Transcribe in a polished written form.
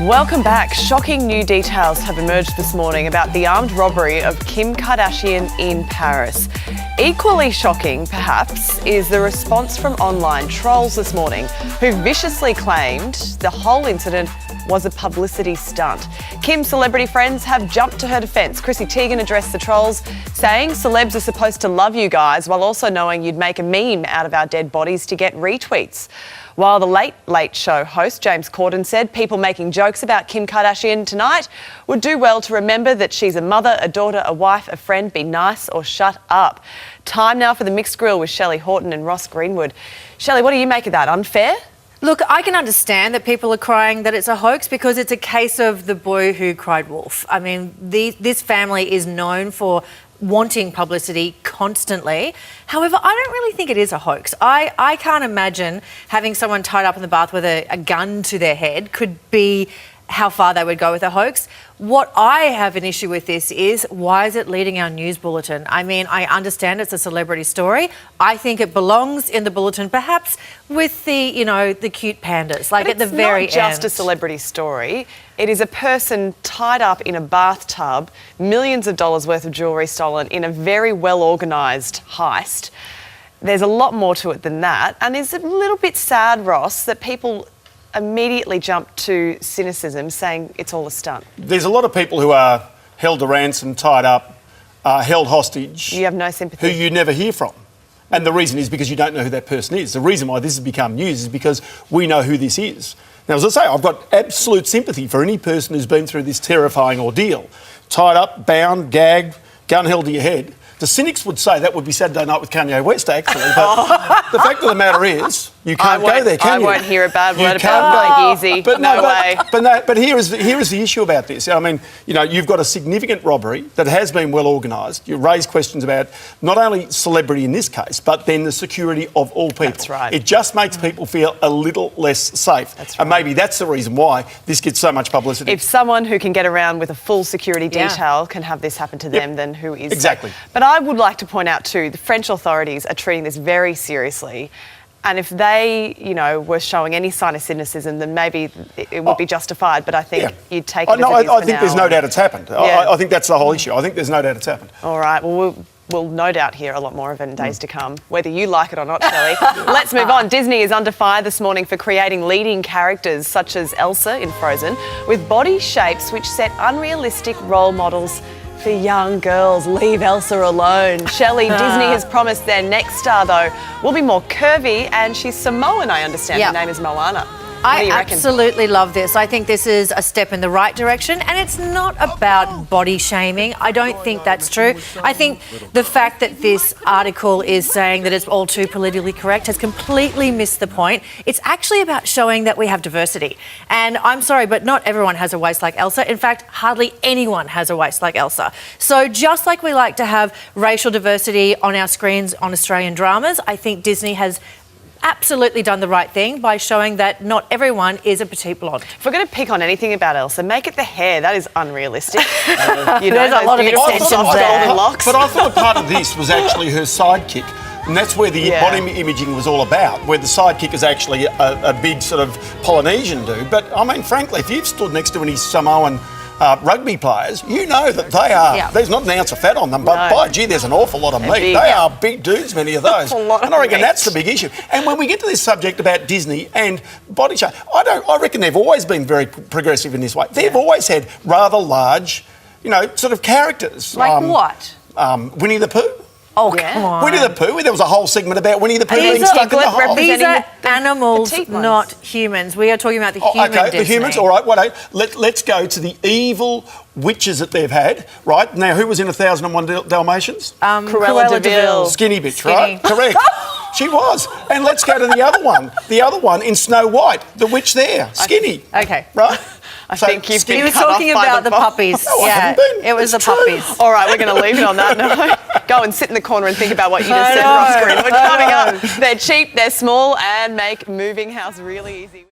Welcome back. Shocking new details have emerged this morning about the armed robbery of Kim Kardashian in Paris. Equally shocking, perhaps, is the response from online trolls this morning who viciously claimed the whole incident was a publicity stunt. Kim's celebrity friends have jumped to her defence. Chrissy Teigen addressed the trolls, saying celebs are supposed to love you guys while also knowing you'd make a meme out of our dead bodies to get retweets. While the Late Late Show host James Corden said people making jokes about Kim Kardashian tonight would do well to remember that she's a mother, a daughter, a wife, a friend. Be nice or shut up. Time now for the Mixed Grill with Shelly Horton and Ross Greenwood. Shelley, what do you make of that? Unfair? Look, I can understand that people are crying that it's a hoax because it's a case of the boy who cried wolf. I mean, this family is known for wanting publicity constantly. However, I don't really think it is a hoax. I can't imagine having someone tied up in the bath with a gun to their head could be how far they would go with a hoax. What I have an issue with this is, why is it leading our news bulletin? I mean, I understand it's a celebrity story. I think it belongs in the bulletin, perhaps with the cute pandas, like at the very end. It's not just a celebrity story. It is a person tied up in a bathtub, millions of dollars worth of jewellery stolen in a very well-organised heist. There's a lot more to it than that. And it's a little bit sad, Ross, that people immediately jump to cynicism, saying it's all a stunt. There's a lot of people who are held to ransom, tied up, held hostage. You have no sympathy. Who you never hear from. And the reason is because you don't know who that person is. The reason why this has become news is because we know who this is. Now, as I say, I've got absolute sympathy for any person who's been through this terrifying ordeal. Tied up, bound, gagged, gun held to your head. The cynics would say that would be Saturday Night with Kanye West, actually. But the fact of the matter is, you can't go there, can you? I won't hear a bad word about Blake Easy. But no way. But here is the issue about this. I mean, you've got a significant robbery that has been well organised. You raise questions about not only celebrity in this case, but then the security of all people. That's right. It just makes people feel a little less safe. That's right. And maybe that's the reason why this gets so much publicity. If someone who can get around with a full security detail can have this happen to them, then who is? Exactly. But I would like to point out too, the French authorities are treating this very seriously. And if they, were showing any sign of cynicism, then maybe it would be justified. But I think you'd take it as it is I think there's no doubt it's happened. Yeah. I think that's the whole issue. I think there's no doubt it's happened. All right. Well, we'll no doubt hear a lot more of it in days to come, whether you like it or not, Shelley. Let's move on. Disney is under fire this morning for creating leading characters such as Elsa in Frozen with body shapes which set unrealistic role models for young girls. Leave Elsa alone. Shelley, Disney has promised their next star, though, will be more curvy, and she's Samoan, I understand. Her name is Moana. I absolutely love this. I think this is a step in the right direction, and it's not about body shaming. I don't think that's true. I think the fact that this article is saying that it's all too politically correct has completely missed the point. It's actually about showing that we have diversity. And I'm sorry, but not everyone has a waist like Elsa. In fact, hardly anyone has a waist like Elsa. So just like we like to have racial diversity on our screens on Australian dramas, I think Disney has absolutely done the right thing by showing that not everyone is a petite blonde. If we're going to pick on anything about Elsa, make it the hair. That is unrealistic. There's a lot of extensions there. But I thought part of this was actually her sidekick. And that's where the body imaging was all about, where the sidekick is actually a big sort of Polynesian dude. But, I mean, frankly, if you've stood next to any Samoan rugby players, you know that they are, there's not an ounce of fat on them, but by gee, there's an awful lot of meat. Big, they are big dudes, many of those. And I reckon that's the big issue. And when we get to this subject about Disney and body shape, I reckon they've always been very progressive in this way. They've always had rather large, sort of characters. Like what? Winnie the Pooh. Oh, come on. Winnie the Pooh, there was a whole segment about Winnie the Pooh being stuck in the hole. These are animals, not humans. We are talking about the human Disney. The humans, all right. Let's go to the evil witches that they've had, right? Now, who was in 1001 Dalmatians? Cruella de Vil. Skinny bitch, right? Correct. She was. And let's go to the other one. The other one in Snow White, the witch there, Skinny. Okay. Right? I think you've been He was talking about the puppies. It was the puppies. All right, we're going to leave it on that note. Go and sit in the corner and think about what you just said, Ross Greenwood. Coming up, they're cheap, they're small, and make moving house really easy.